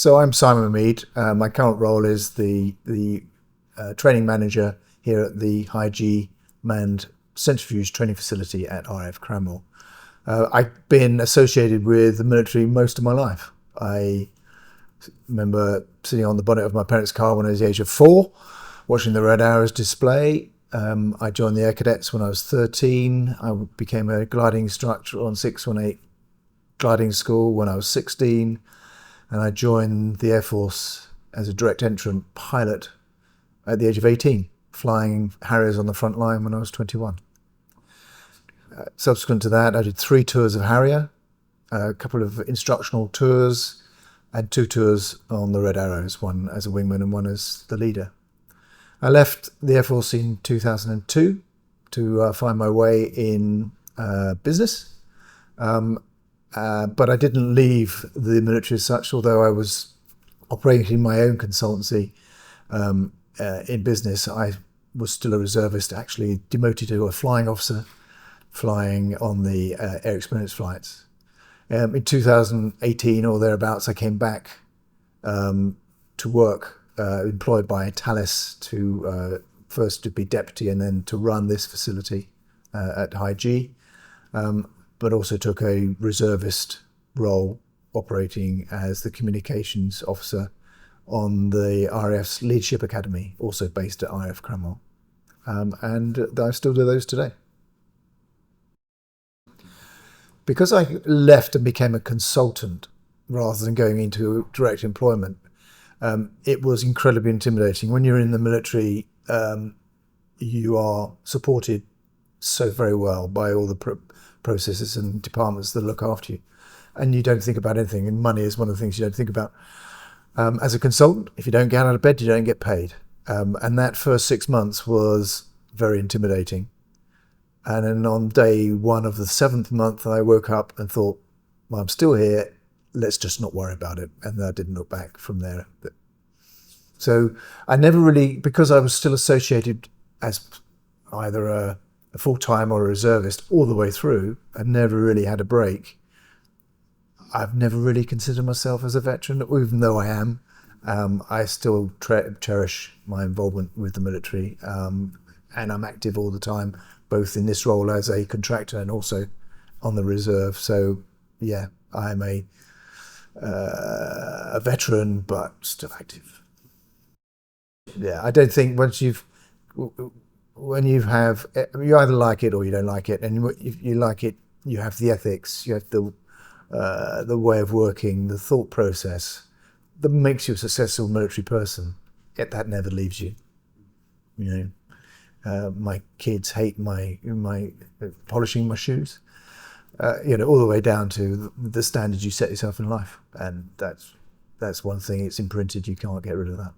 So I'm Simon Meade. My current role is the training manager here at the High G manned centrifuge training facility at RAF Cranwell. I've been associated with the military most of my life. I remember sitting on the bonnet of my parents' car when I was the age of 4, watching the Red Arrows display. I joined the Air Cadets when I was 13. I became a gliding instructor on 618 gliding school when I was 16. And I joined the Air Force as a direct entrant pilot at the age of 18, flying Harriers on the front line when I was 21. Subsequent to that, I did 3 tours of Harrier, a couple of instructional tours, and 2 tours on the Red Arrows, one as a wingman and one as the leader. I left the Air Force in 2002 to find my way in business. But I didn't leave the military as such, although I was operating my own consultancy in business. I was still a reservist, actually demoted to a flying officer, flying on the air experience flights. In 2018 or thereabouts, I came back to work, employed by Thales to first to be deputy and then to run this facility at High G. But also took a reservist role operating as the communications officer on the RAF's Leadership Academy, also based at RAF Cranwell. And I still do those today. Because I left and became a consultant rather than going into direct employment, it was incredibly intimidating. When you're in the military, you are supported so very well by all the processes and departments that look after you, and you don't think about anything, and money is one of the things you don't think about. As a consultant, if you don't get out of bed, you don't get paid, and that first 6 months was very intimidating. And then on day 1 of the 7th month, I woke up and thought, well, I'm still here, let's just not worry about it, and I didn't look back from there. So I never really, because I was still associated as either a full-time or a reservist all the way through, I never really had a break. I've never really considered myself as a veteran, even though I am. I still cherish my involvement with the military, and I'm active all the time, both in this role as a contractor and also on the reserve. So yeah, I'm a veteran, but still active. Yeah, I don't think when you have, you either like it or you don't like it, and if you like it, you have the ethics, you have the way of working, the thought process that makes you a successful military person. Yet that never leaves you. You know, my kids hate my polishing my shoes. All the way down to the standards you set yourself in life, and that's one thing. It's imprinted. You can't get rid of that.